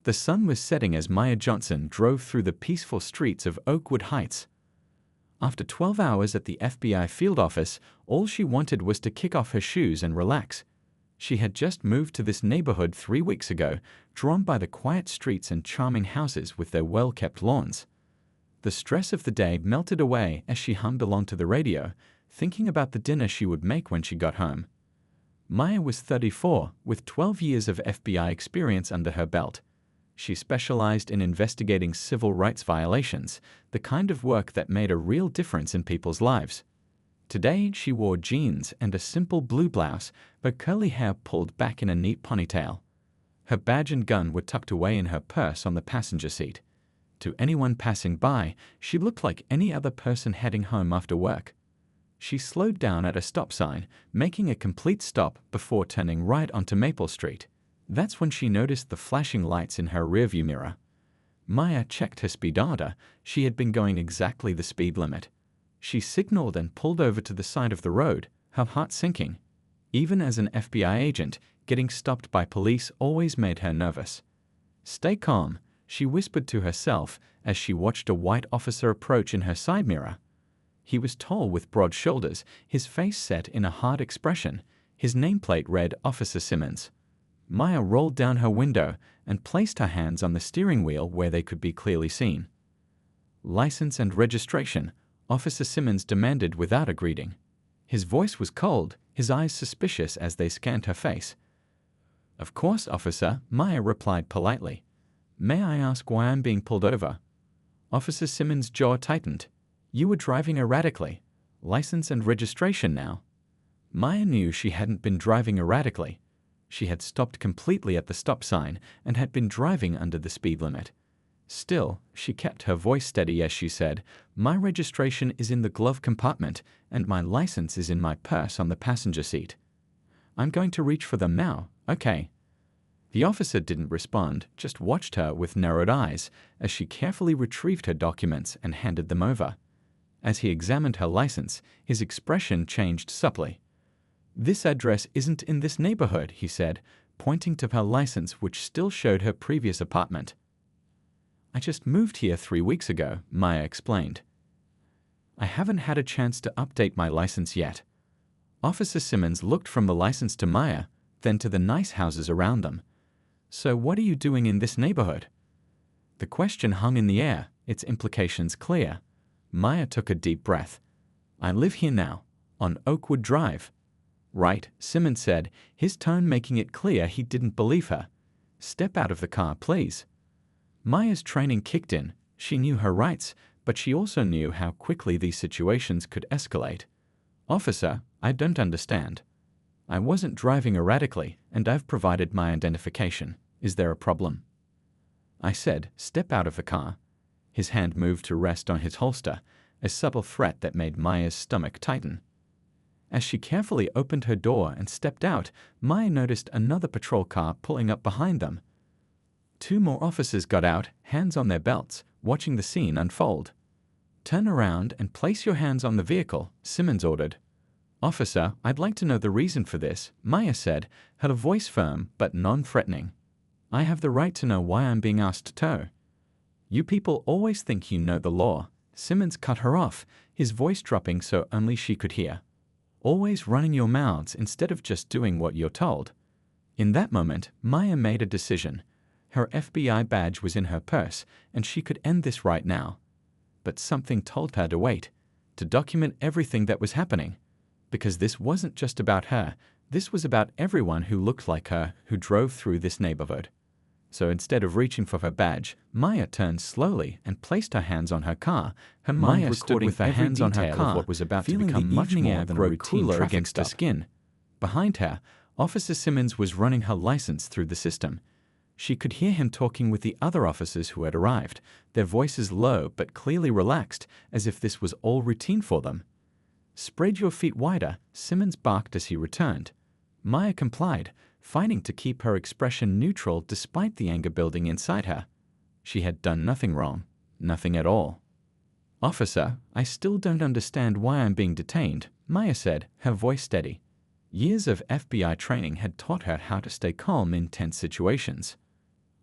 The sun was setting as Maya Johnson drove through the peaceful streets of Oakwood Heights. After 12 hours at the FBI field office, all she wanted was to kick off her shoes and relax. She had just moved to this neighborhood 3 weeks ago, drawn by the quiet streets and charming houses with their well-kept lawns. The stress of the day melted away as she hummed along to the radio, thinking about the dinner she would make when she got home. Maya was 34, with 12 years of FBI experience under her belt. She specialized in investigating civil rights violations, the kind of work that made a real difference in people's lives. Today, she wore jeans and a simple blue blouse, her curly hair pulled back in a neat ponytail. Her badge and gun were tucked away in her purse on the passenger seat. To anyone passing by, she looked like any other person heading home after work. She slowed down at a stop sign, making a complete stop before turning right onto Maple Street. That's when she noticed the flashing lights in her rearview mirror. Maya checked her speedometer. She had been going exactly the speed limit. She signaled and pulled over to the side of the road, her heart sinking. Even as an FBI agent, getting stopped by police always made her nervous. "Stay calm," she whispered to herself as she watched a white officer approach in her side mirror. He was tall with broad shoulders, his face set in a hard expression. His nameplate read Officer Simmons. Maya rolled down her window and placed her hands on the steering wheel where they could be clearly seen. "License and registration," Officer Simmons demanded without a greeting. His voice was cold, his eyes suspicious as they scanned her face. "Of course, officer," Maya replied politely. "May I ask why I'm being pulled over?" Officer Simmons' jaw tightened. "You were driving erratically. License and registration now." Maya knew she hadn't been driving erratically. She had stopped completely at the stop sign and had been driving under the speed limit. Still, she kept her voice steady as she said, "My registration is in the glove compartment and my license is in my purse on the passenger seat." "I'm going to reach for them now, okay?" The officer didn't respond, just watched her with narrowed eyes as she carefully retrieved her documents and handed them over. As he examined her license, his expression changed subtly. "This address isn't in this neighborhood," he said, pointing to her license which still showed her previous apartment. "I just moved here 3 weeks ago," Maya explained. "I haven't had a chance to update my license yet." Officer Simmons looked from the license to Maya, then to the nice houses around them. "So what are you doing in this neighborhood?" The question hung in the air, its implications clear. Maya took a deep breath. "I live here now, on Oakwood Drive." "Right," Simmons said, his tone making it clear he didn't believe her. "Step out of the car, please." Maya's training kicked in. She knew her rights, but she also knew how quickly these situations could escalate. "Officer, I don't understand. I wasn't driving erratically, and I've provided my identification. Is there a problem?" I said, "Step out of the car." His hand moved to rest on his holster, a subtle threat that made Maya's stomach tighten. As she carefully opened her door and stepped out, Maya noticed another patrol car pulling up behind them. 2 more officers got out, hands on their belts, watching the scene unfold. "Turn around and place your hands on the vehicle," Simmons ordered. "Officer, I'd like to know the reason for this," Maya said, her voice firm but non-threatening. "I have the right to know why I'm being asked to tow." "You people always think you know the law," Simmons cut her off, his voice dropping so only she could hear. "Always running your mouths instead of just doing what you're told." In that moment, Maya made a decision. Her FBI badge was in her purse, and she could end this right now. But something told her to wait, to document everything that was happening. Because this wasn't just about her, this was about everyone who looked like her who drove through this neighborhood. So instead of reaching for her badge, Maya turned slowly and placed her hands on her car, her mind Maya stood recording with her every hands on her detail car, of what was about to feeling become the much evening more air than a grow routine cooler traffic against her stop. skin. Behind her, Officer Simmons was running her license through the system. She could hear him talking with the other officers who had arrived, their voices low but clearly relaxed, as if this was all routine for them. "Spread your feet wider," Simmons barked as he returned. Maya complied, fighting to keep her expression neutral despite the anger building inside her. She had done nothing wrong, nothing at all. "Officer, I still don't understand why I'm being detained," Maya said, her voice steady. Years of FBI training had taught her how to stay calm in tense situations.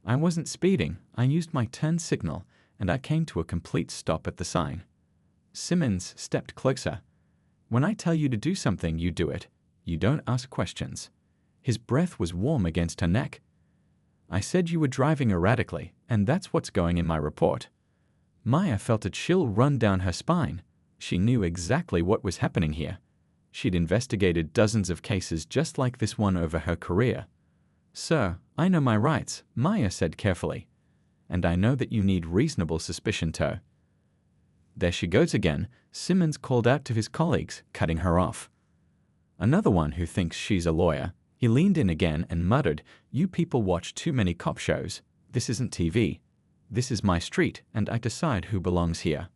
I wasn't speeding. I used my turn signal, and I came to a complete stop at the sign. Simmons stepped closer. When I tell you to do something, you do it. You don't ask questions. His breath was warm against her neck. I said you were driving erratically, and that's what's going in my report. Maya felt a chill run down her spine. She knew exactly what was happening here. She'd investigated dozens of cases just like this one over her career. Sir, I know my rights, Maya said carefully. And I know that you need reasonable suspicion to. There she goes again, Simmons called out to his colleagues, cutting her off. Another one who thinks she's a lawyer. He leaned in again and muttered, "You people watch too many cop shows. This isn't TV. This is my street, and I decide who belongs here."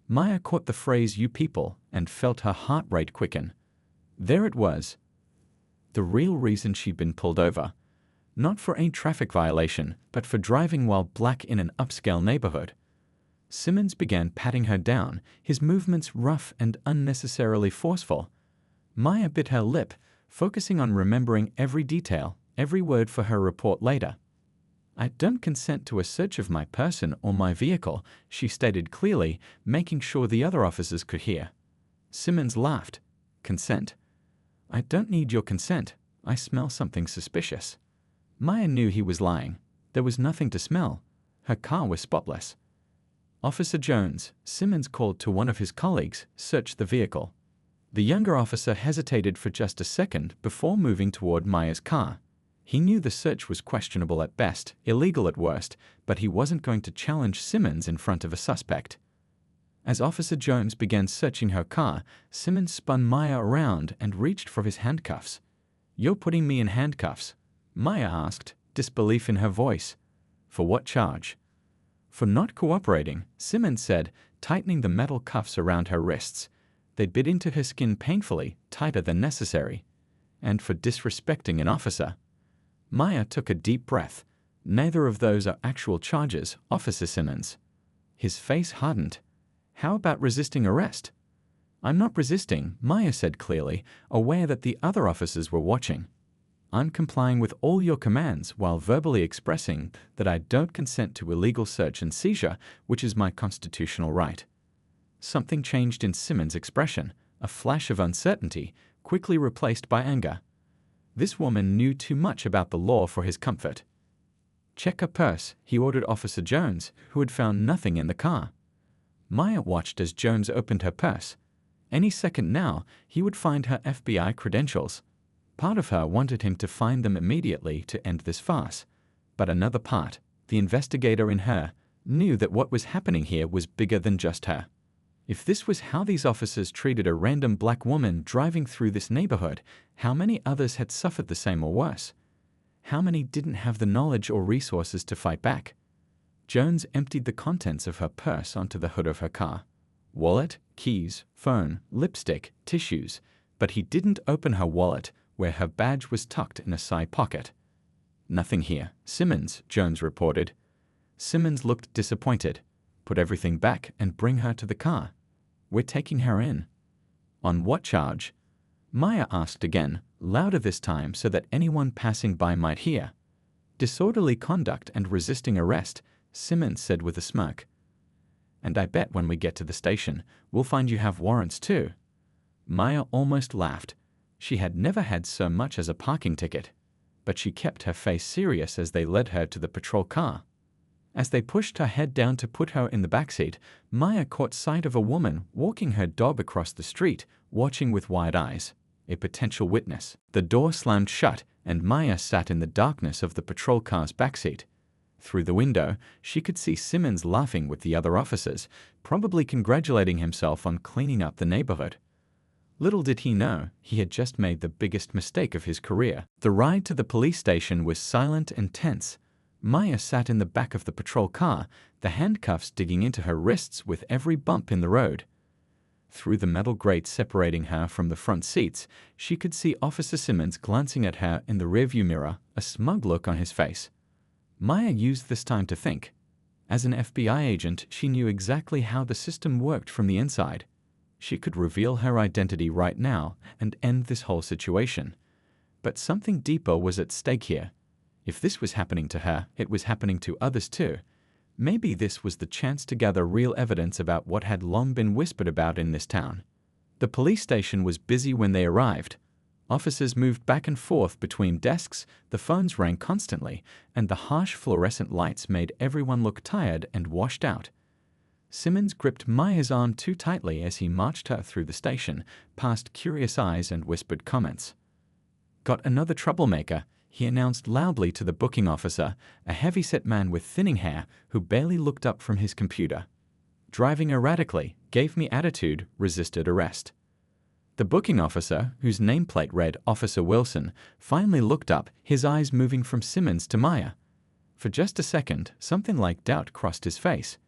Maya caught the phrase "you people" and felt her heart rate quicken. There it was. The real reason she'd been pulled over. Not for a traffic violation, but for driving while black in an upscale neighborhood. Simmons began patting her down, his movements rough and unnecessarily forceful. Maya bit her lip, focusing on remembering every detail, every word for her report later. "I don't consent to a search of my person or my vehicle," she stated clearly, making sure the other officers could hear. Simmons laughed. "Consent? I don't need your consent. I smell something suspicious." Maya knew he was lying. There was nothing to smell. Her car was spotless. "Officer Jones," Simmons called to one of his colleagues, "search the vehicle." The younger officer hesitated for just a second before moving toward Maya's car. He knew the search was questionable at best, illegal at worst, but he wasn't going to challenge Simmons in front of a suspect. As Officer Jones began searching her car, Simmons spun Maya around and reached for his handcuffs. "You're putting me in handcuffs?" Maya asked, disbelief in her voice. "For what charge?" "For not cooperating," Simmons said, tightening the metal cuffs around her wrists. They'd bit into her skin painfully, tighter than necessary. "And for disrespecting an officer." Maya took a deep breath. "Neither of those are actual charges, Officer Simmons." His face hardened. "How about resisting arrest?" "I'm not resisting," Maya said clearly, aware that the other officers were watching. "I'm complying with all your commands while verbally expressing that I don't consent to illegal search and seizure, which is my constitutional right." Something changed in Simmons' expression, a flash of uncertainty, quickly replaced by anger. This woman knew too much about the law for his comfort. "Check her purse," he ordered Officer Jones, who had found nothing in the car. Maya watched as Jones opened her purse. Any second now, he would find her FBI credentials. Part of her wanted him to find them immediately to end this farce. But another part, the investigator in her, knew that what was happening here was bigger than just her. If this was how these officers treated a random black woman driving through this neighborhood, how many others had suffered the same or worse? How many didn't have the knowledge or resources to fight back? Jones emptied the contents of her purse onto the hood of her car. Wallet, keys, phone, lipstick, tissues. But he didn't open her wallet, where her badge was tucked in a side pocket. "Nothing here, Simmons," Jones reported. Simmons looked disappointed. "Put everything back and bring her to the car. We're taking her in." "On what charge?" Maya asked again, louder this time so that anyone passing by might hear. "Disorderly conduct and resisting arrest," Simmons said with a smirk. "And I bet when we get to the station, we'll find you have warrants too." Maya almost laughed. She had never had so much as a parking ticket. But she kept her face serious as they led her to the patrol car. As they pushed her head down to put her in the backseat, Maya caught sight of a woman walking her dog across the street, watching with wide eyes. A potential witness. The door slammed shut, and Maya sat in the darkness of the patrol car's backseat. Through the window, she could see Simmons laughing with the other officers, probably congratulating himself on cleaning up the neighborhood. Little did he know, he had just made the biggest mistake of his career. The ride to the police station was silent and tense. Maya sat in the back of the patrol car, the handcuffs digging into her wrists with every bump in the road. Through the metal grate separating her from the front seats, she could see Officer Simmons glancing at her in the rearview mirror, a smug look on his face. Maya used this time to think. As an FBI agent, she knew exactly how the system worked from the inside. She could reveal her identity right now and end this whole situation. But something deeper was at stake here. If this was happening to her, it was happening to others too. Maybe this was the chance to gather real evidence about what had long been whispered about in this town. The police station was busy when they arrived. Officers moved back and forth between desks, the phones rang constantly, and the harsh fluorescent lights made everyone look tired and washed out. Simmons gripped Maya's arm too tightly as he marched her through the station, past curious eyes and whispered comments. "Got another troublemaker," he announced loudly to the booking officer, a heavy-set man with thinning hair who barely looked up from his computer. "Driving erratically, gave me attitude, resisted arrest." The booking officer, whose nameplate read Officer Wilson, finally looked up, his eyes moving from Simmons to Maya. For just a second, something like doubt crossed his face.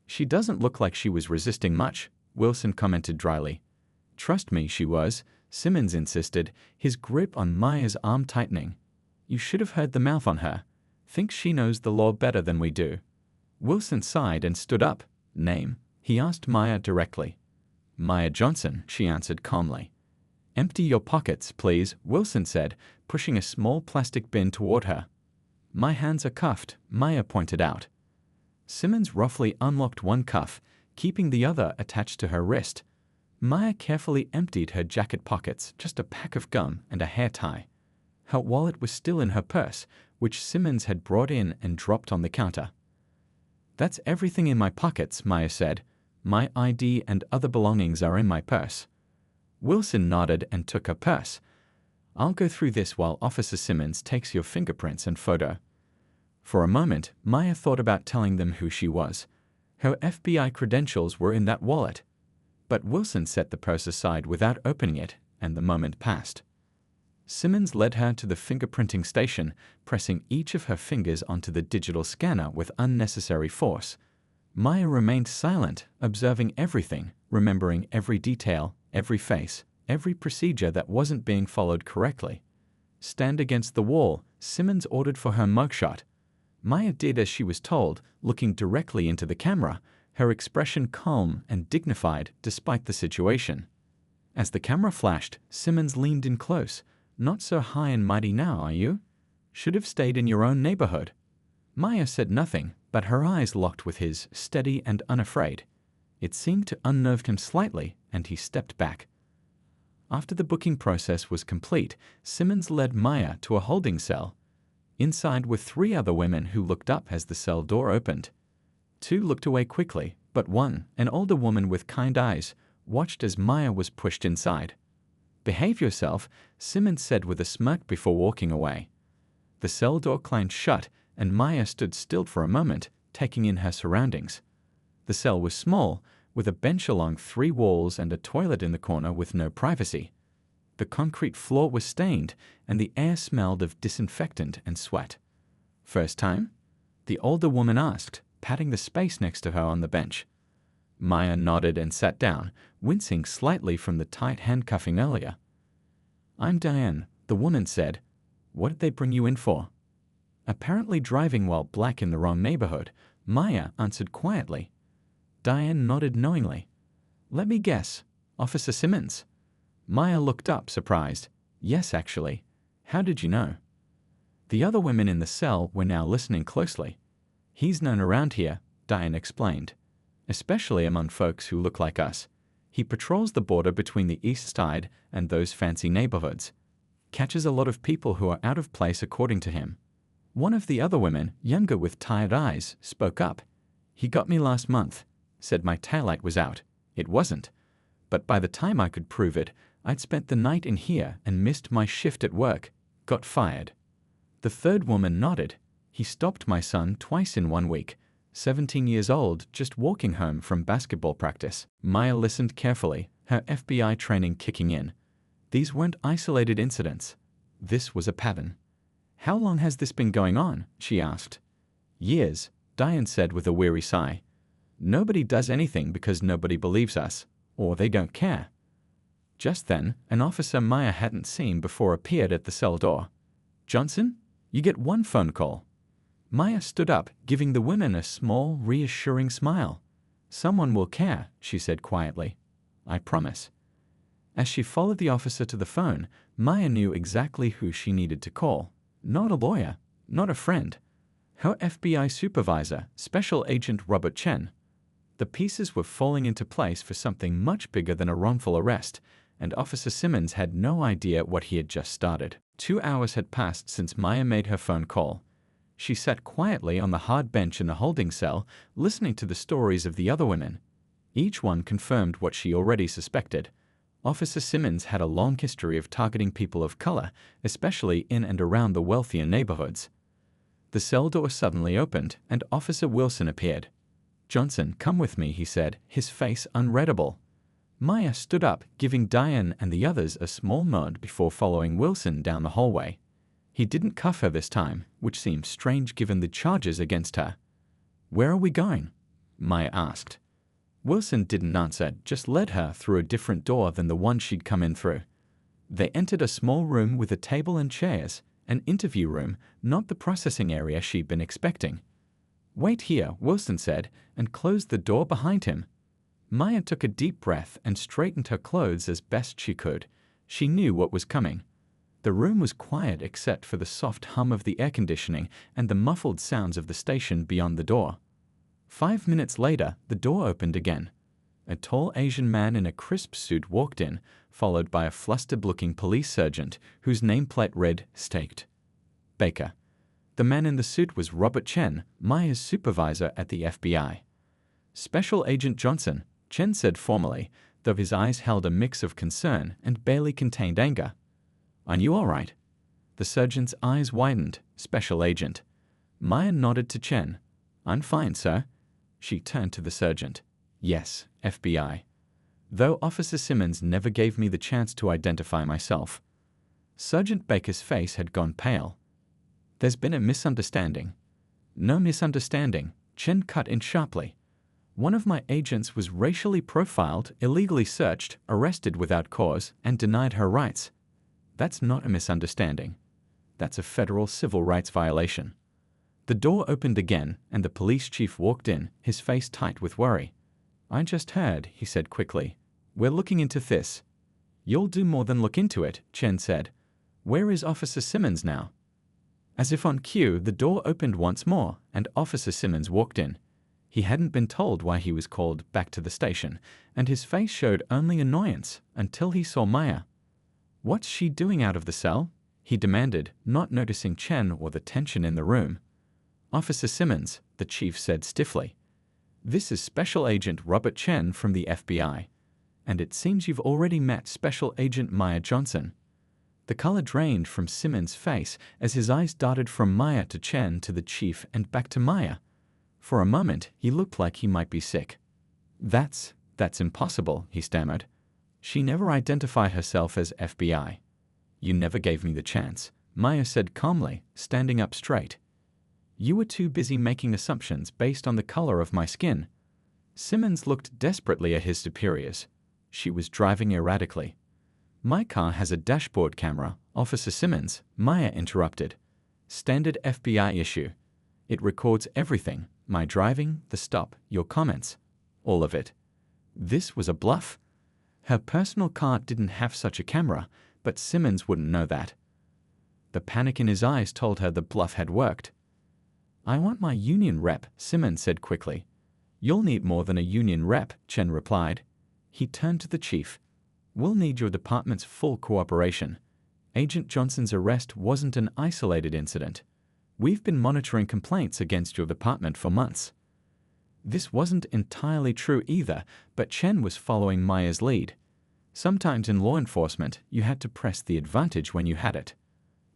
"She doesn't look like she was resisting much," Wilson commented dryly. "Trust me, she was," Simmons insisted, his grip on Maya's arm tightening. "You should have heard the mouth on her. Thinks she knows the law better than we do." Wilson sighed and stood up. "Name?" he asked Maya directly. "Maya Johnson," she answered calmly. "Empty your pockets, please," Wilson said, pushing a small plastic bin toward her. "My hands are cuffed," Maya pointed out. Simmons roughly unlocked one cuff, keeping the other attached to her wrist. Maya carefully emptied her jacket pockets, just a pack of gum and a hair tie. Her wallet was still in her purse, which Simmons had brought in and dropped on the counter. "That's everything in my pockets," Maya said. "My ID and other belongings are in my purse." Wilson nodded and took her purse. "I'll go through this while Officer Simmons takes your fingerprints and photo." For a moment, Maya thought about telling them who she was. Her FBI credentials were in that wallet. But Wilson set the purse aside without opening it, and the moment passed. Simmons led her to the fingerprinting station, pressing each of her fingers onto the digital scanner with unnecessary force. Maya remained silent, observing everything, remembering every detail, every face, every procedure that wasn't being followed correctly. "Stand against the wall," Simmons ordered for her mugshot. Maya did as she was told, looking directly into the camera, her expression calm and dignified despite the situation. As the camera flashed, Simmons leaned in close. "Not so high and mighty now, are you? Should have stayed in your own neighborhood." Maya said nothing, but her eyes locked with his, steady and unafraid. It seemed to unnerve him slightly, and he stepped back. After the booking process was complete, Simmons led Maya to a holding cell. Inside were 3 other women who looked up as the cell door opened. 2 looked away quickly, but one, an older woman with kind eyes, watched as Maya was pushed inside. "Behave yourself," Simmons said with a smirk before walking away. The cell door clanged shut, and Maya stood still for a moment, taking in her surroundings. The cell was small, with a bench along 3 walls and a toilet in the corner with no privacy. The concrete floor was stained, and the air smelled of disinfectant and sweat. "First time?" the older woman asked, patting the space next to her on the bench. Maya nodded and sat down, wincing slightly from the tight handcuffing earlier. "I'm Diane," the woman said. "What did they bring you in for?" Apparently driving while black in the wrong neighborhood, Maya answered quietly. Diane nodded knowingly. "Let me guess. Officer Simmons?" Maya looked up, surprised. "Yes, actually. How did you know?" The other women in the cell were now listening closely. "He's known around here," Diane explained. "Especially among folks who look like us. He patrols the border between the East Side and those fancy neighborhoods. Catches a lot of people who are out of place according to him." One of the other women, younger with tired eyes, spoke up. "He got me last month. Said my taillight was out. It wasn't. But by the time I could prove it, I'd spent the night in here and missed my shift at work. Got fired." The third woman nodded. "He stopped my son twice in 1 week. 17 years old, just walking home from basketball practice." Maya listened carefully, her FBI training kicking in. These weren't isolated incidents. This was a pattern. "How long has this been going on?" she asked. "Years," Diane said with a weary sigh. "Nobody does anything because nobody believes us, or they don't care." Just then, an officer Maya hadn't seen before appeared at the cell door. "Johnson, you get 1 phone call." Maya stood up, giving the women a small, reassuring smile. "Someone will care," she said quietly. "I promise." As she followed the officer to the phone, Maya knew exactly who she needed to call. Not a lawyer, Not a friend. Her FBI supervisor, Special Agent Robert Chen. The pieces were falling into place for something much bigger than a wrongful arrest, and Officer Simmons had no idea what he had just started. 2 hours had passed since Maya made her phone call. She sat quietly on the hard bench in the holding cell, listening to the stories of the other women. Each one confirmed what she already suspected. Officer Simmons had a long history of targeting people of color, especially in and around the wealthier neighborhoods. The cell door suddenly opened, and Officer Wilson appeared. "Johnson, come with me," he said, his face unreadable. Maya stood up, giving Diane and the others a small nod before following Wilson down the hallway. He didn't cuff her this time, which seemed strange given the charges against her. "Where are we going?" Maya asked. Wilson didn't answer, just led her through a different door than the one she'd come in through. They entered a small room with a table and chairs, an interview room, not the processing area she'd been expecting. "Wait here," Wilson said, and closed the door behind him. Maya took a deep breath and straightened her clothes as best she could. She knew what was coming. The room was quiet except for the soft hum of the air conditioning and the muffled sounds of the station beyond the door. 5 minutes later, the door opened again. A tall Asian man in a crisp suit walked in, followed by a flustered-looking police sergeant whose nameplate read "Staked." Baker. The man in the suit was Robert Chen, Maya's supervisor at the FBI. "Special Agent Johnson," Chen said formally, though his eyes held a mix of concern and barely contained anger. "Are you all right?" The sergeant's eyes widened. "Special Agent." Maya nodded to Chen. "I'm fine, sir." She turned to the sergeant. "Yes, FBI. Though Officer Simmons never gave me the chance to identify myself." Sergeant Baker's face had gone pale. "There's been a misunderstanding." "No misunderstanding," Chen cut in sharply. "One of my agents was racially profiled, illegally searched, arrested without cause, and denied her rights. That's not a misunderstanding. That's a federal civil rights violation." The door opened again, and the police chief walked in, his face tight with worry. "I just heard," he said quickly. "We're looking into this." "You'll do more than look into it," Chen said. "Where is Officer Simmons now?" As if on cue, the door opened once more, and Officer Simmons walked in. He hadn't been told why he was called back to the station, and his face showed only annoyance until he saw Maya. "What's she doing out of the cell?" he demanded, not noticing Chen or the tension in the room. "Officer Simmons," the chief said stiffly. "This is Special Agent Robert Chen from the FBI, and it seems you've already met Special Agent Maya Johnson." The color drained from Simmons' face as his eyes darted from Maya to Chen to the chief and back to Maya. For a moment, he looked like he might be sick. That's impossible," he stammered. "She never identified herself as FBI." "You never gave me the chance," Maya said calmly, standing up straight. "You were too busy making assumptions based on the color of my skin." Simmons looked desperately at his superiors. She was driving erratically. "My car has a dashboard camera, Officer Simmons," Maya interrupted. "Standard FBI issue. It records everything, my driving, the stop, your comments. All of it." This was a bluff. Her personal car didn't have such a camera, but Simmons wouldn't know that. The panic in his eyes told her the bluff had worked. "I want my union rep," Simmons said quickly. "You'll need more than a union rep," Chen replied. He turned to the chief. "We'll need your department's full cooperation. Agent Johnson's arrest wasn't an isolated incident. We've been monitoring complaints against your department for months." This wasn't entirely true either, but Chen was following Maya's lead. Sometimes in law enforcement, you had to press the advantage when you had it.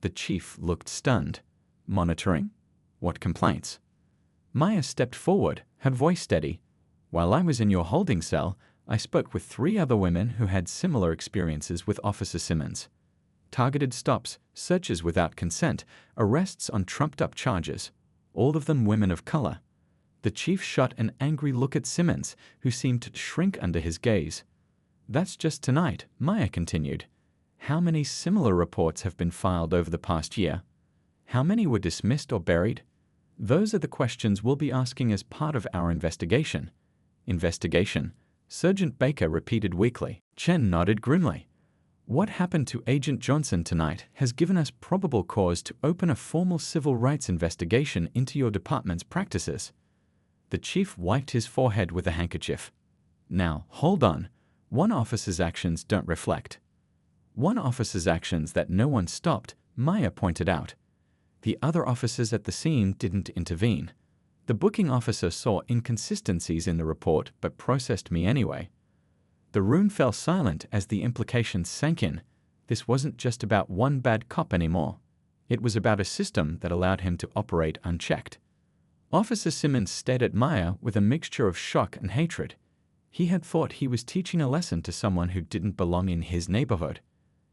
The chief looked stunned. "Monitoring? What complaints?" Maya stepped forward, her voice steady. "While I was in your holding cell, I spoke with 3 other women who had similar experiences with Officer Simmons. Targeted stops, searches without consent, arrests on trumped-up charges, all of them women of color." The chief shot an angry look at Simmons, who seemed to shrink under his gaze. "That's just tonight," Maya continued. "How many similar reports have been filed over the past year? How many were dismissed or buried? Those are the questions we'll be asking as part of our investigation." "Investigation?" Sergeant Baker repeated weakly. Chen nodded grimly. What happened to Agent Johnson tonight has given us probable cause to open a formal civil rights investigation into your department's practices. The chief wiped his forehead with a handkerchief. Now, hold on. One officer's actions don't reflect. One officer's actions that no one stopped, Maya pointed out. The other officers at the scene didn't intervene. The booking officer saw inconsistencies in the report but processed me anyway. The room fell silent as the implications sank in. This wasn't just about one bad cop anymore. It was about a system that allowed him to operate unchecked. Officer Simmons stared at Maya with a mixture of shock and hatred. He had thought he was teaching a lesson to someone who didn't belong in his neighborhood.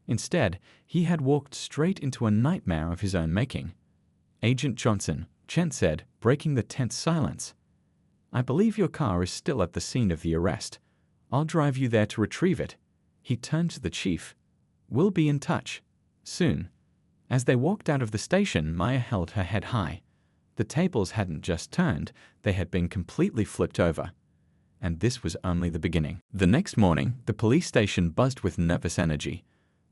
Instead, he had walked straight into a nightmare of his own making. Agent Johnson, Chen said, breaking the tense silence. I believe your car is still at the scene of the arrest. I'll drive you there to retrieve it. He turned to the chief. We'll be in touch. Soon. As they walked out of the station, Maya held her head high. The tables hadn't just turned, they had been completely flipped over. And this was only the beginning. The next morning, the police station buzzed with nervous energy.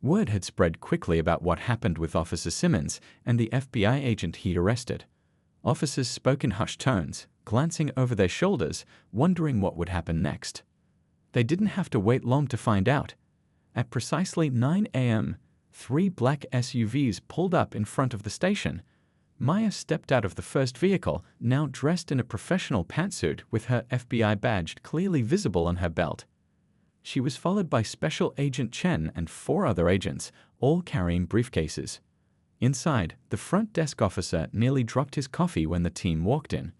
Word had spread quickly about what happened with Officer Simmons and the FBI agent he'd arrested. Officers spoke in hushed tones, glancing over their shoulders, wondering what would happen next. They didn't have to wait long to find out. At precisely 9 a.m., 3 black SUVs pulled up in front of the station. Maya stepped out of the first vehicle, now dressed in a professional pantsuit with her FBI badge clearly visible on her belt. She was followed by Special Agent Chen and 4 other agents, all carrying briefcases. Inside, the front desk officer nearly dropped his coffee when the team walked in.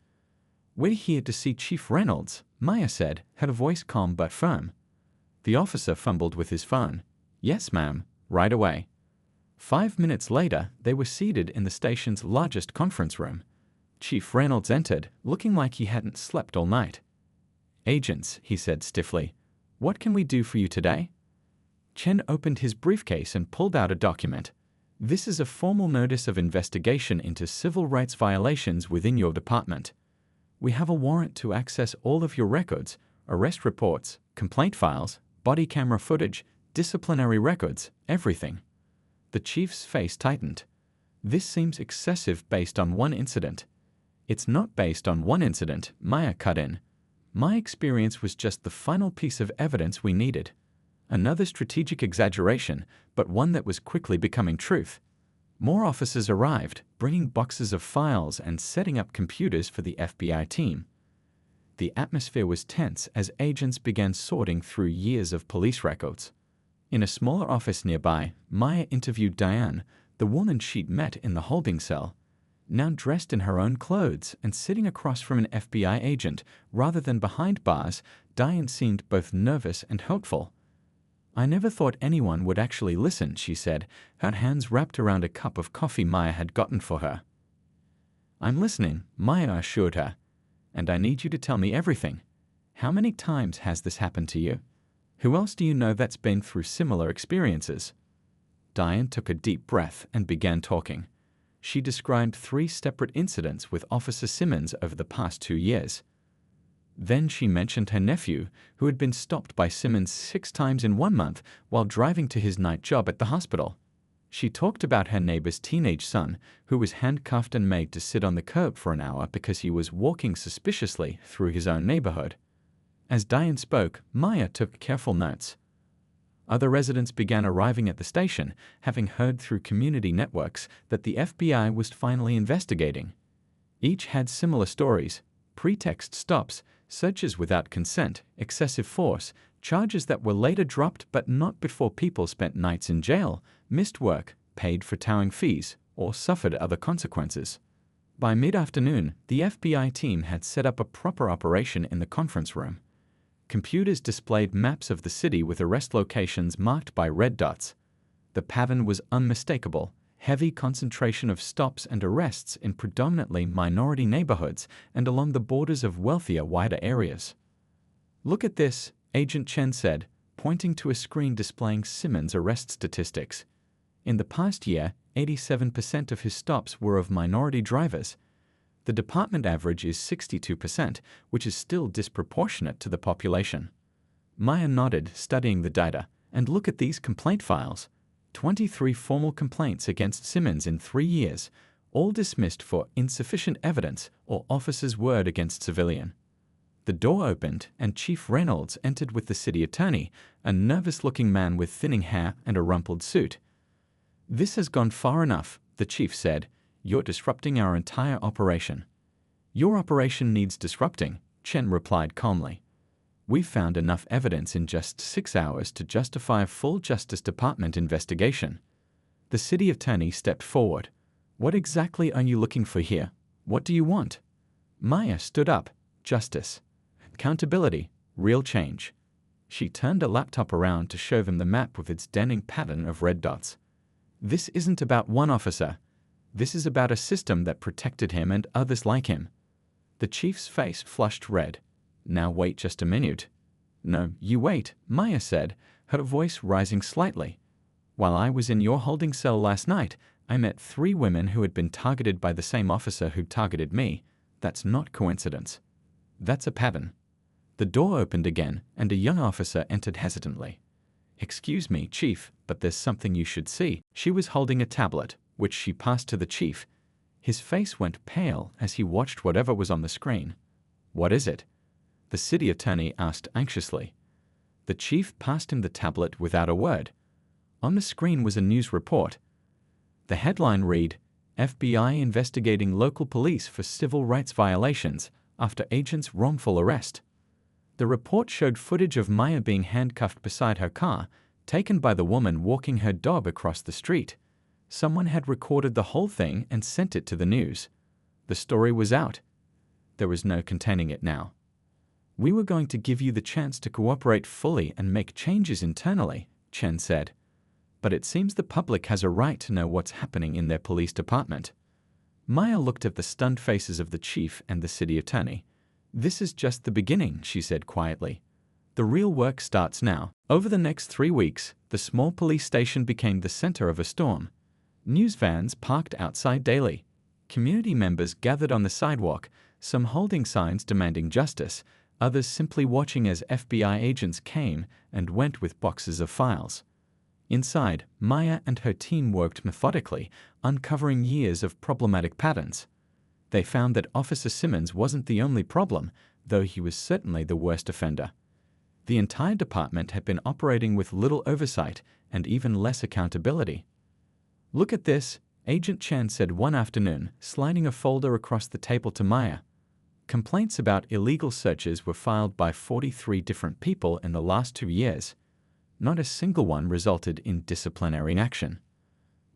We're here to see Chief Reynolds, Maya said, her voice calm but firm. The officer fumbled with his phone. Yes, ma'am, right away. 5 minutes later, they were seated in the station's largest conference room. Chief Reynolds entered, looking like he hadn't slept all night. Agents, he said stiffly, what can we do for you today? Chen opened his briefcase and pulled out a document. This is a formal notice of investigation into civil rights violations within your department. We have a warrant to access all of your records, arrest reports, complaint files, body camera footage, disciplinary records, everything. The chief's face tightened. This seems excessive based on one incident. It's not based on one incident, Maya cut in. My experience was just the final piece of evidence we needed. Another strategic exaggeration, but one that was quickly becoming truth. More officers arrived, bringing boxes of files and setting up computers for the FBI team. The atmosphere was tense as agents began sorting through years of police records. In a smaller office nearby, Maya interviewed Diane, the woman she'd met in the holding cell. Now dressed in her own clothes and sitting across from an FBI agent rather than behind bars, Diane seemed both nervous and hopeful. I never thought anyone would actually listen, she said, her hands wrapped around a cup of coffee Maya had gotten for her. I'm listening, Maya assured her. And I need you to tell me everything. How many times has this happened to you? Who else do you know that's been through similar experiences? Diane took a deep breath and began talking. She described 3 separate incidents with Officer Simmons over the past 2 years. Then she mentioned her nephew, who had been stopped by Simmons 6 times in 1 month while driving to his night job at the hospital. She talked about her neighbor's teenage son, who was handcuffed and made to sit on the curb for an hour because he was walking suspiciously through his own neighborhood. As Diane spoke, Maya took careful notes. Other residents began arriving at the station, having heard through community networks that the FBI was finally investigating. Each had similar stories: pretext stops, searches without consent, excessive force, charges that were later dropped but not before people spent nights in jail, missed work, paid for towing fees, or suffered other consequences. By mid-afternoon, the FBI team had set up a proper operation in the conference room. Computers displayed maps of the city with arrest locations marked by red dots. The pattern was unmistakable: heavy concentration of stops and arrests in predominantly minority neighborhoods and along the borders of wealthier, wider areas. Look at this, Agent Chen said, pointing to a screen displaying Simmons' arrest statistics. In the past year, 87% of his stops were of minority drivers. The department average is 62%, which is still disproportionate to the population. Maya nodded, studying the data. And look at these complaint files. 23 formal complaints against Simmons in 3 years, all dismissed for insufficient evidence or officer's word against civilian. The door opened and Chief Reynolds entered with the city attorney, a nervous-looking man with thinning hair and a rumpled suit. "This has gone far enough," the chief said. "You're disrupting our entire operation." "Your operation needs disrupting," Chen replied calmly. "We've found enough evidence in just 6 hours to justify a full Justice Department investigation." The city attorney stepped forward. "What exactly are you looking for here? What do you want?" Maya stood up. "Justice. Accountability. Real change." She turned a laptop around to show them the map with its denning pattern of red dots. "This isn't about one officer. This is about a system that protected him and others like him." The chief's face flushed red. "Now wait just a minute." "No, you wait," Maya said, her voice rising slightly. "While I was in your holding cell last night, I met 3 women who had been targeted by the same officer who targeted me. That's not coincidence. That's a pattern." The door opened again, and a young officer entered hesitantly. "Excuse me, Chief, but there's something you should see." She was holding a tablet, which she passed to the chief. His face went pale as he watched whatever was on the screen. "What is it?" the city attorney asked anxiously. The chief passed him the tablet without a word. On the screen was a news report. The headline read, "FBI investigating local police for civil rights violations after agent's wrongful arrest." The report showed footage of Maya being handcuffed beside her car, taken by the woman walking her dog across the street. Someone had recorded the whole thing and sent it to the news. The story was out. There was no containing it now. "We were going to give you the chance to cooperate fully and make changes internally," Chen said. "But it seems the public has a right to know what's happening in their police department." Maya looked at the stunned faces of the chief and the city attorney. "This is just the beginning," she said quietly. "The real work starts now." Over the next 3 weeks, the small police station became the center of a storm. News vans parked outside daily. Community members gathered on the sidewalk, some holding signs demanding justice, others simply watching as FBI agents came and went with boxes of files. Inside, Maya and her team worked methodically, uncovering years of problematic patterns. They found that Officer Simmons wasn't the only problem, though he was certainly the worst offender. The entire department had been operating with little oversight and even less accountability. "Look at this," Agent Chen said one afternoon, sliding a folder across the table to Maya. Complaints about illegal searches were filed by 43 different people in the last 2 years. Not a single one resulted in disciplinary action.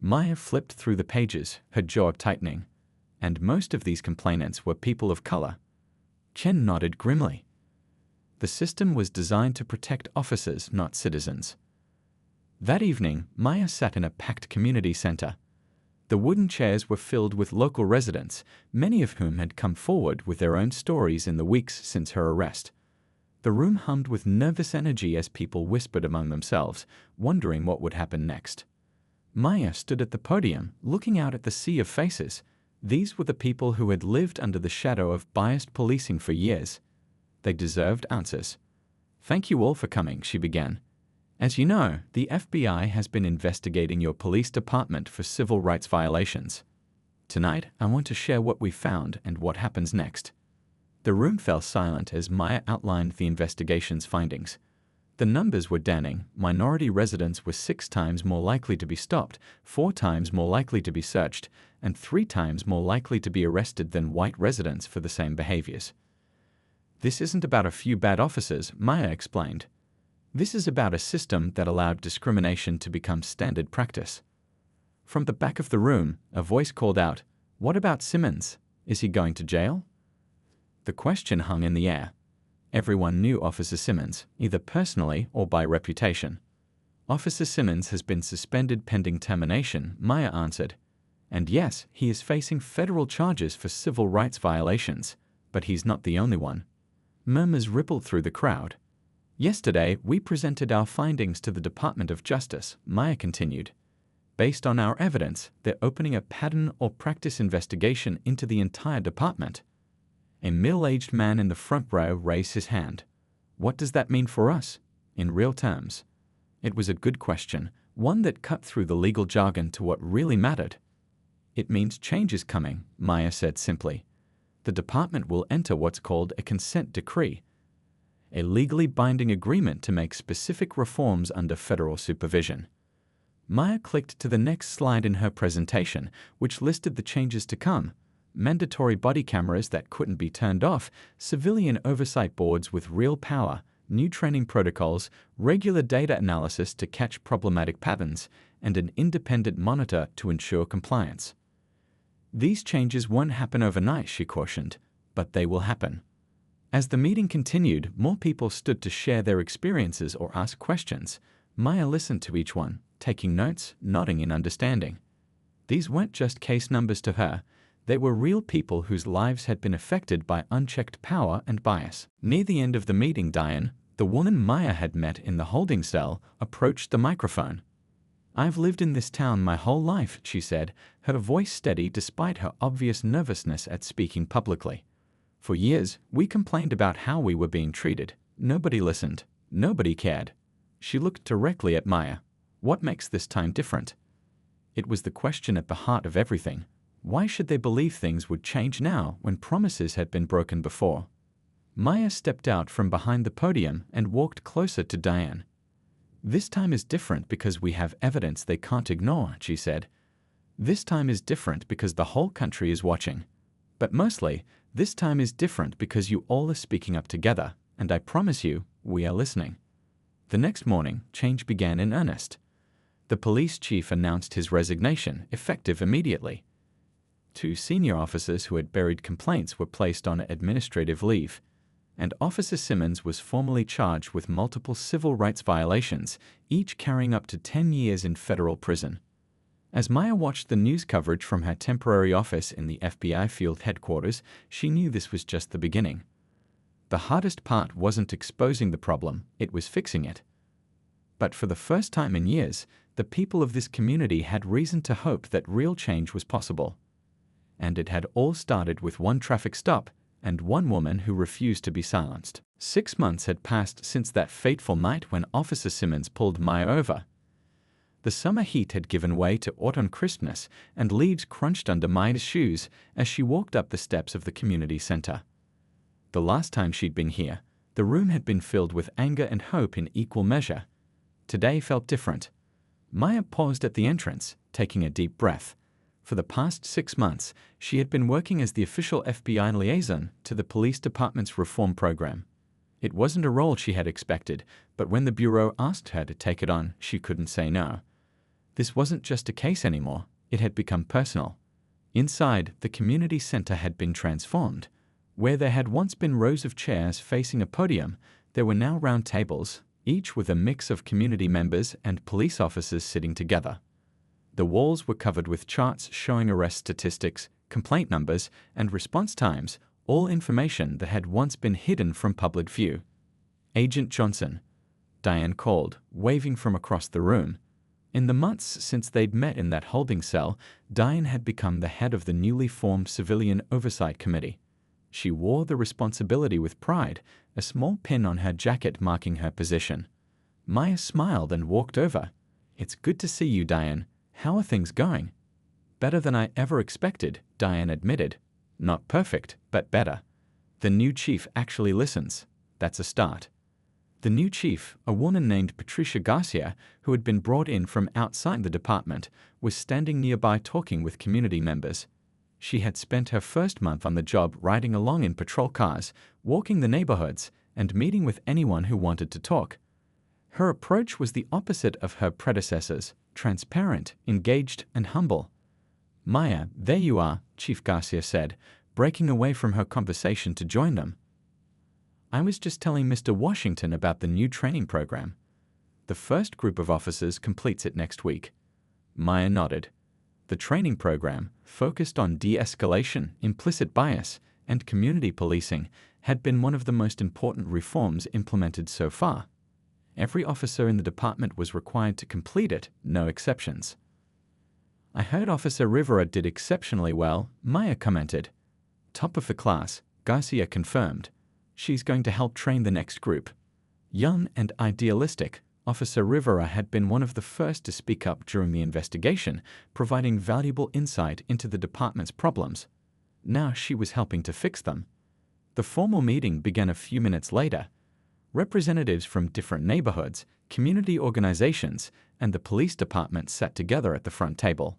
Maya flipped through the pages, her jaw tightening. And most of these complainants were people of color. Chen nodded grimly. The system was designed to protect officers, not citizens. That evening, Maya sat in a packed community center. The wooden chairs were filled with local residents, many of whom had come forward with their own stories in the weeks since her arrest. The room hummed with nervous energy as people whispered among themselves, wondering what would happen next. Maya stood at the podium, looking out at the sea of faces. These were the people who had lived under the shadow of biased policing for years. They deserved answers. "Thank you all for coming," she began. "As you know, the FBI has been investigating your police department for civil rights violations. Tonight, I want to share what we found and what happens next." The room fell silent as Maya outlined the investigation's findings. The numbers were damning. Minority residents were 6 times more likely to be stopped, 4 times more likely to be searched, and 3 times more likely to be arrested than white residents for the same behaviors. "This isn't about a few bad officers," Maya explained. "This is about a system that allowed discrimination to become standard practice." From the back of the room, a voice called out, "What about Simmons? Is he going to jail?" The question hung in the air. Everyone knew Officer Simmons, either personally or by reputation. "Officer Simmons has been suspended pending termination," Maya answered. "And yes, he is facing federal charges for civil rights violations, but he's not the only one." Murmurs rippled through the crowd. "Yesterday, we presented our findings to the Department of Justice," Maya continued. "Based on our evidence, they're opening a pattern or practice investigation into the entire department." A middle-aged man in the front row raised his hand. "What does that mean for us, in real terms?" It was a good question, one that cut through the legal jargon to what really mattered. It means change is coming, Maya said simply. The department will enter what's called a consent decree, a legally binding agreement to make specific reforms under federal supervision. Maya clicked to the next slide in her presentation, which listed the changes to come: mandatory body cameras that couldn't be turned off, civilian oversight boards with real power, new training protocols, regular data analysis to catch problematic patterns, and an independent monitor to ensure compliance. These changes won't happen overnight, she cautioned, but they will happen. As the meeting continued, more people stood to share their experiences or ask questions. Maya listened to each one, taking notes, nodding in understanding. These weren't just case numbers to her. They were real people whose lives had been affected by unchecked power and bias. Near the end of the meeting, Diane, the woman Maya had met in the holding cell, approached the microphone. "I've lived in this town my whole life," she said, her voice steady despite her obvious nervousness at speaking publicly. "For years, we complained about how we were being treated. Nobody listened. Nobody cared." She looked directly at Maya. "What makes this time different?" It was the question at the heart of everything. Why should they believe things would change now when promises had been broken before? Maya stepped out from behind the podium and walked closer to Diane. "This time is different because we have evidence they can't ignore," she said. "This time is different because the whole country is watching. But mostly, this time is different because you all are speaking up together, and I promise you, we are listening." The next morning, change began in earnest. The police chief announced his resignation, effective immediately. 2 senior officers who had buried complaints were placed on administrative leave, and Officer Simmons was formally charged with multiple civil rights violations, each carrying up to 10 years in federal prison. As Maya watched the news coverage from her temporary office in the FBI field headquarters, she knew this was just the beginning. The hardest part wasn't exposing the problem, it was fixing it. But for the first time in years, the people of this community had reason to hope that real change was possible. And it had all started with one traffic stop and one woman who refused to be silenced. 6 months had passed since that fateful night when Officer Simmons pulled Maya over. The summer heat had given way to autumn crispness, and leaves crunched under Maya's shoes as she walked up the steps of the community center. The last time she'd been here, the room had been filled with anger and hope in equal measure. Today felt different. Maya paused at the entrance, taking a deep breath. For the past 6 months, she had been working as the official FBI liaison to the police department's reform program. It wasn't a role she had expected, but when the bureau asked her to take it on, she couldn't say no. This wasn't just a case anymore, it had become personal. Inside, the community center had been transformed. Where there had once been rows of chairs facing a podium, there were now round tables, each with a mix of community members and police officers sitting together. The walls were covered with charts showing arrest statistics, complaint numbers, and response times, all information that had once been hidden from public view. "Agent Johnson," Diane called, waving from across the room. In the months since they'd met in that holding cell, Diane had become the head of the newly formed Civilian Oversight Committee. She wore the responsibility with pride, a small pin on her jacket marking her position. Maya smiled and walked over. "It's good to see you, Diane. How are things going?" "Better than I ever expected," Diane admitted. "Not perfect, but better. The new chief actually listens. That's a start." The new chief, a woman named Patricia Garcia, who had been brought in from outside the department, was standing nearby talking with community members. She had spent her first month on the job riding along in patrol cars, walking the neighborhoods, and meeting with anyone who wanted to talk. Her approach was the opposite of her predecessors, transparent, engaged, and humble. "Maya, there you are," Chief Garcia said, breaking away from her conversation to join them. "I was just telling Mr. Washington about the new training program. The first group of officers completes it next week." Maya nodded. The training program, focused on de-escalation, implicit bias, and community policing, had been one of the most important reforms implemented so far. Every officer in the department was required to complete it, no exceptions. "I heard Officer Rivera did exceptionally well," Maya commented. "Top of the class," Garcia confirmed. "She's going to help train the next group. Young and idealistic, Officer Rivera had been one of the first to speak up during the investigation, providing valuable insight into the department's problems. Now she was helping to fix them. The formal meeting began a few minutes later. Representatives from different neighborhoods, community organizations, and the police department sat together at the front table.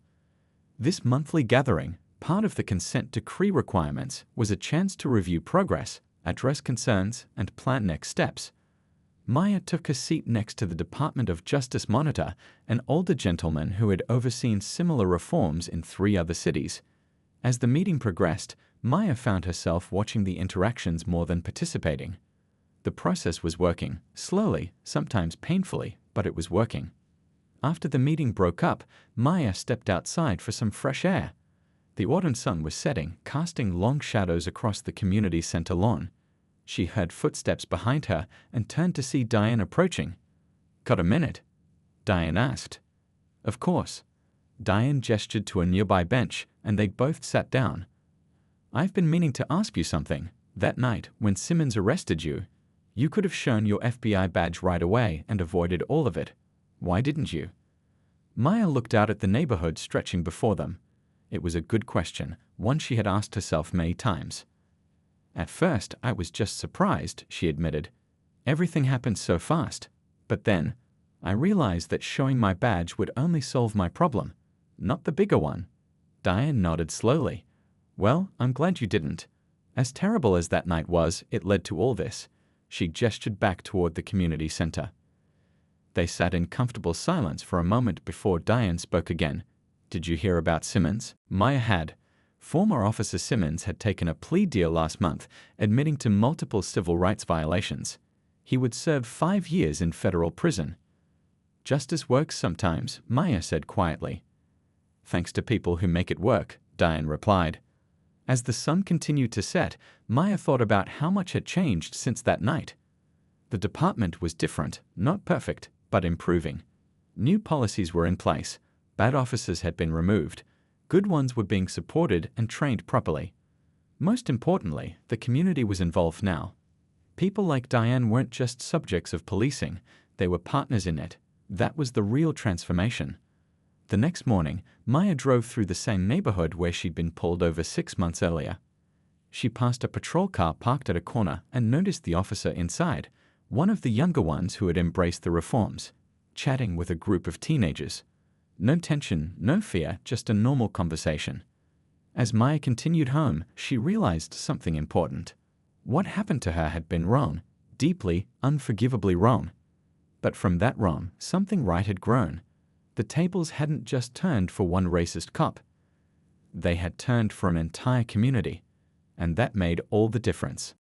This monthly gathering, part of the consent decree requirements, was a chance to review progress, address concerns, and plan next steps. Maya took a seat next to the Department of Justice monitor, an older gentleman who had overseen similar reforms in 3 other cities. As the meeting progressed, Maya found herself watching the interactions more than participating. The process was working, slowly, sometimes painfully, but it was working. After the meeting broke up, Maya stepped outside for some fresh air. The autumn sun was setting, casting long shadows across the community center lawn. She heard footsteps behind her and turned to see Diane approaching. "Got a minute?" Diane asked. "Of course." Diane gestured to a nearby bench, and they both sat down. "I've been meaning to ask you something. That night, when Simmons arrested you, you could have shown your FBI badge right away and avoided all of it. Why didn't you?" Maya looked out at the neighborhood stretching before them. It was a good question, one she had asked herself many times. "At first, I was just surprised," she admitted. "Everything happened so fast. But then, I realized that showing my badge would only solve my problem, not the bigger one." Diane nodded slowly. "Well, I'm glad you didn't. As terrible as that night was, it led to all this." She gestured back toward the community center. They sat in comfortable silence for a moment before Diane spoke again. "Did you hear about Simmons?" Maya had. Former Officer Simmons had taken a plea deal last month, admitting to multiple civil rights violations. He would serve 5 years in federal prison. "Justice works sometimes," Maya said quietly. "Thanks to people who make it work," Diane replied. As the sun continued to set, Maya thought about how much had changed since that night. The department was different, not perfect, but improving. New policies were in place. Bad officers had been removed. Good ones were being supported and trained properly. Most importantly, the community was involved now. People like Diane weren't just subjects of policing, they were partners in it. That was the real transformation. The next morning, Maya drove through the same neighborhood where she'd been pulled over 6 months earlier. She passed a patrol car parked at a corner and noticed the officer inside, one of the younger ones who had embraced the reforms, chatting with a group of teenagers. No tension, no fear, just a normal conversation. As Maya continued home, she realized something important. What happened to her had been wrong, deeply, unforgivably wrong. But from that wrong, something right had grown. The tables hadn't just turned for one racist cop. They had turned for an entire community. And that made all the difference.